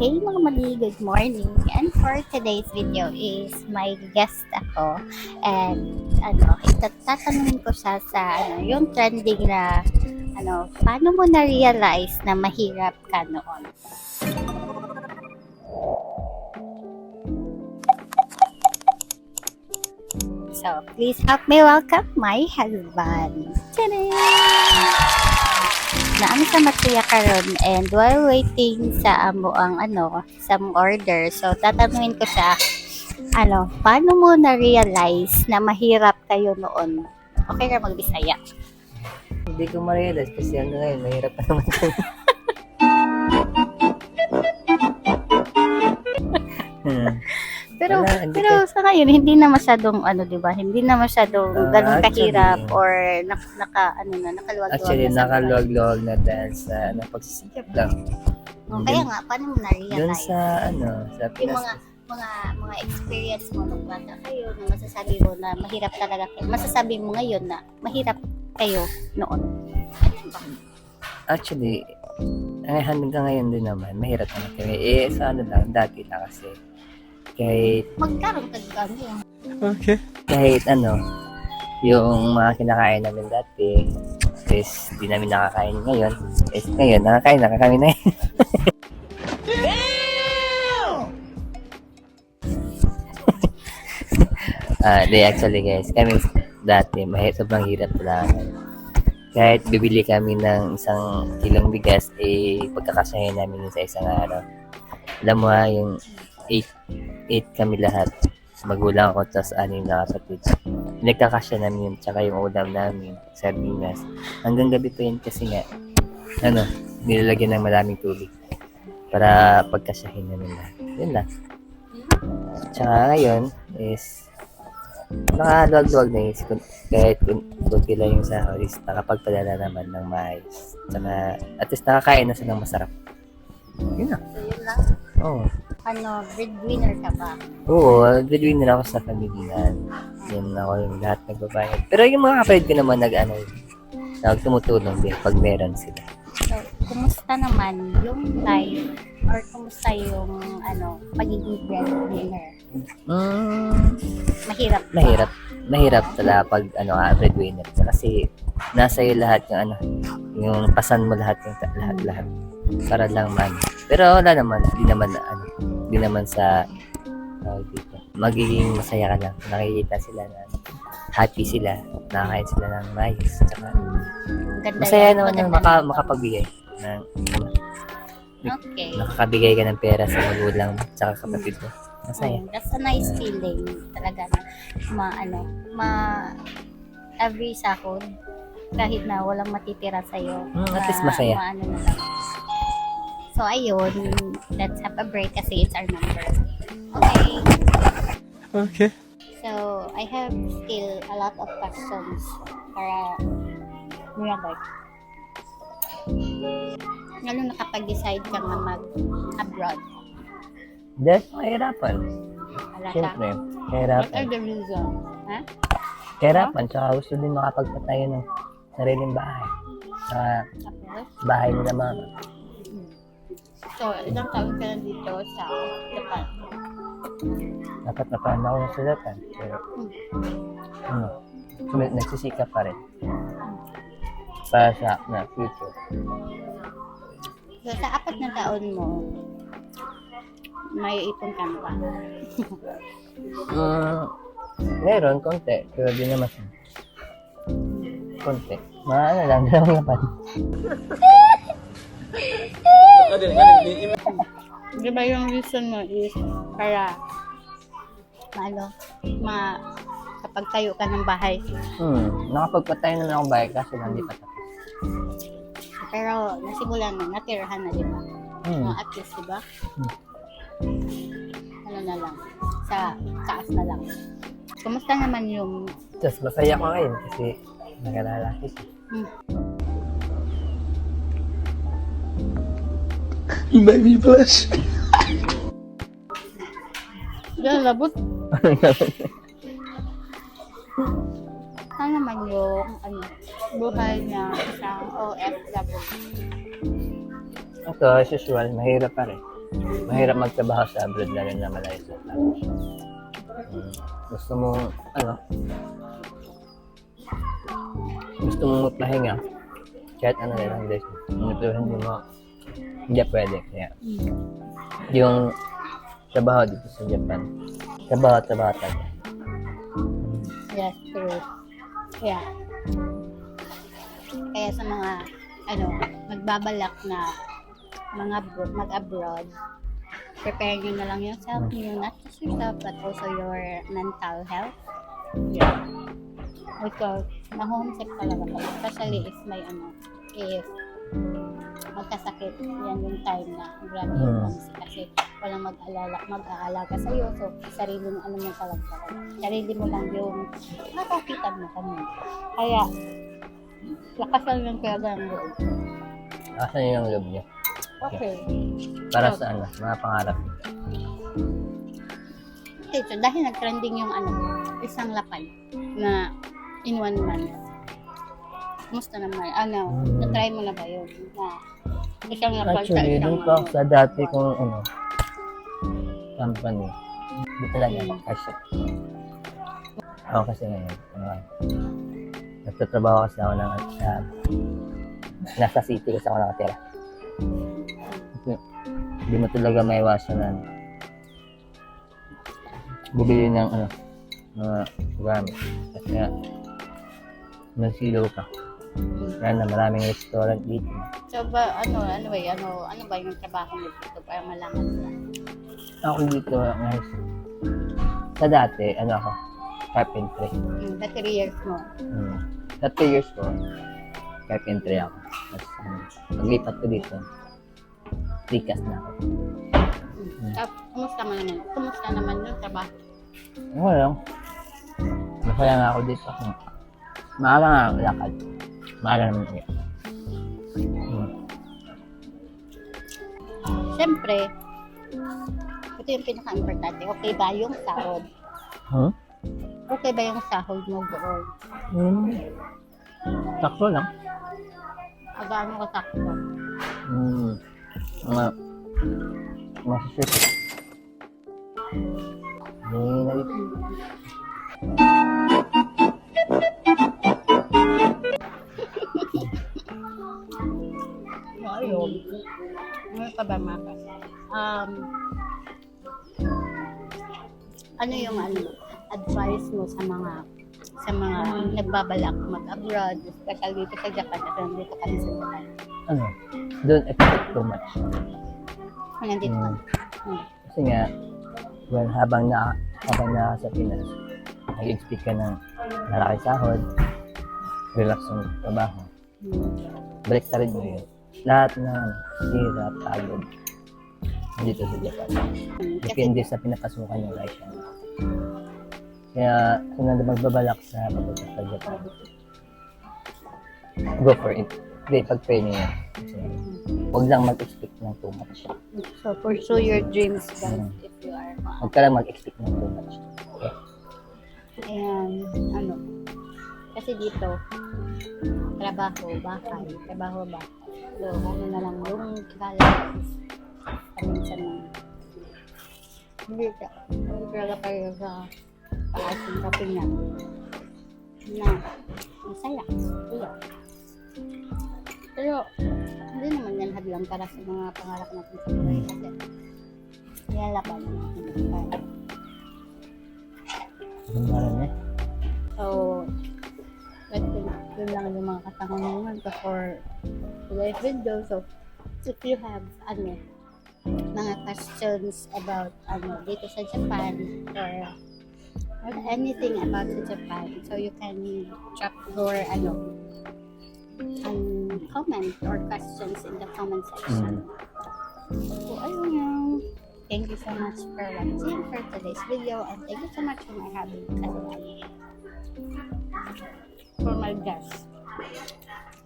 Hey mga mali, good morning. And for today's video is may guest ako. And tatanungin ko siya sa yung trending na paano mo na-realize na mahirap ka noon? So, please help me welcome my husband. Tadam! Naano sa Matuya karon, and while waiting sa amo ang some order, so tatanungin ko siya, paano mo na-realize na mahirap kayo noon? Okay ka magbisaya? Hindi ko ma-realize kasi ngayon, mahirap pa naman kami. Pero sa ngayon hindi na masyadong di ba? Hindi na masyadong ganun kahirap or nakaluwag-luwag. Actually, nakaluwag-luwag na dahil sa pagsisikap lang. Kaya nga, paano mo na-realize? Doon sa sa yung Pinas. mga experience mo nung bata kayo na masasabi mo na mahirap talaga kayo. Masasabi mo ngayon na mahirap kayo noon. Ano ba? Actually, hanggang ngayon din naman, mahirap naman kami. Sa dati lang kasi. Kahit Magkaroon ka gano'n. okay. Kahit yung mga kinakain namin dati is di namin nakakain ngayon. Is ngayon, nakakain na kami na yun. Actually guys, kami dati sobrang hirap talaga. Kahit bibili kami ng 1 kilong bigas, pagkakasahin namin yun sa isang araw. Alam mo yung 8 kami lahat. Magulang ko, tapos 6 na kapatid. Nagkakasya namin yun, tsaka yung ulam namin, sardinas. Hanggang gabi pa yun kasi nga, nilalagyan ng maraming tubig para pagkasyahin namin lahat. Yun lang. Tsaka ngayon is nakaluwag-luwag na yun. Kahit kunti lang yung sahod is nakapagpadala naman ng maayos. Tsaka at least nakakain na silang masarap. Yun lang. So, yun lang. Oo. Breadwinner ka ba? Oo, breadwinner ako sa pamilya. Yun ako yung lahat nagbabayad. Pero yung mga kapatid ko naman tumutulong din pag meron sila. So, kumusta naman yung life or kumusta yung pagiging breadwinner? Mahirap ba? Mahirap talaga pag breadwinner. Kasi nasa iyo lahat yung pasan mo lahat lahat. Para lang man. Pero wala naman, di naman sa dito. Magiging masaya ka lang. Nakikita sila na happy sila, nakakain sila ng mais. Tsaka, masaya naman yung makapagbigay ng Okay. nakakabigay ka ng pera sa magulang tsaka kapatid mo. Masaya. That's a nice feeling talaga na every sahod kahit na walang matitira sa'yo. At least masaya. Na lang. So, ayun. Let's have a break kasi it's our number. Okay. Okay. So, I have still a lot of questions para Mirabai. Ano nakapag-decide ka nga mag-abroad? Dahil mahirapan. Wala ka? Siyempre, What mahirapan. are the reasons? Ha? Kahirapan, tsaka gusto din makapagpatayo ng sariling bahay. Sa Tapos? bahay nila mama. So, ilang taon ka na dito sa Japan? Dapat na paano ako sa Japan. Pero, nagsisikap pa rin. Para sa future. So, sa 4 na taon mo, may ipon ka na ba? Meron, konti. Pero di naman siya. Konti. Lang, dalawang lapan. Di ba yung reason mo is para kapag tayo ka ng bahay. Nakapagpatayo naman akong bahay kasi hindi pa tapos. Pero nasimulan na, natirahan na, di ba? At least, di ba? Na lang. Sa taas na lang. Kumusta naman yung... Just masaya ko ngayon kasi nag-alalaki siya. You make me blush. Yan, labot. Ano naman yung buhay niya sa OFW? Ito, as usual, mahirap pa rin. Mahirap magtrabaho sa abroad lalo na malayo sa atin. Gusto mo, ano, gusto mo magpahinga, kahit ano na lang guys, pero hindi pwede. Kaya, yung trabaho dito sa Japan, trabaho talaga. Yes, true. Yeah. Kaya sa mga, magbabalak na mag-abroad, prepare nyo na lang yourself, not just yourself, but also your mental health. Yeah. Because, ma-homesick talaga kayo. Especially if if magkasakit, yan yung time na grabe yung homesick kasi walang mag-aalaga sa'yo. So, sarili mo mo talaga. Sarili mo lang yung nakakitan mo kami. Kaya, lakasan lang talaga ang loob. Asan yung loob niya? Okay. Para sa mga pangarap. Okay, so dahil nag-trending yung isang lapad na in 1 month. Kumusta naman? Na-try mo na ba yun? Na isang lapad sa Actually, isang doon pa sa dati kong company. Hindi talaga mag-cash. Ako kasi nagtatrabaho kasi ako nasa city kasi ako nakatira. Hindi mo talaga maiwasan na bumili ng mga gamit. Kasi nasilaw ka. Kaya na maraming restaurant dito. So ba, ano ba yung trabaho mo dito para malaman mo? Ako dito, guys. Sa dati, ako, carpentry. Sa 3 years mo. Sa 3 years ko, carpentry ako. Tapos, paglipat ko dito, likas na ako. Kumusta naman yung trabaho? Ano lang. Masaya nga ako dito. Maaga nga ako lakad. Maaga naman ako. Siyempre, ito yung pinaka-importante. Okay ba yung sahod? Okay ba yung sahod mo doon? Sakto lang. Gaano ka sakto? Masasip. Ayun. Ano ka ba, Maka? Ano yung advice mo sa mga nagbabalak mag-abroad, especially dito sa Japan, at nandito kami sa Japan. Don't expect too much. Nandito ka. Kasi nga, habang sa Pinas, nag-expect ka ng malaki sahod, relax yung trabaho. Balik sa rin mo yun. Lahat ng hirap, pagod, dito sa Japan. Depende sa pinapasukan yung life. Kaya kung magbabalak sa papunta sa Japan, go for it. Hindi, pag-pray niyo yan. Huwag lang mag-expect ng too much. So, pursue your dreams, guys, if you are Huwag ka lang mag-expect ng too much. Okay? And, kasi dito, trabaho, bahay. So, na lang yung challenge. Paminsan na. Hindi talaga kayo sa paasin kapingan. Na, masaya. Pero, hindi naman yan hadlang para sa mga pangarap natin sa buhay. Kasi, nilalaban natin. So, yun lang yung mga katangungan ko for today's video. So, if you have mga questions about dito sa Japan or anything about the Japan, so you can drop your comment or questions in the comment section. So, ayun yung. Thank you so much for watching for today's video, and thank you so much for my hubby for my guests.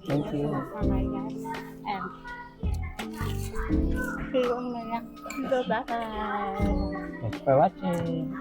Thank you. For my guests. And see you on my next video. Bye. Thanks for watching.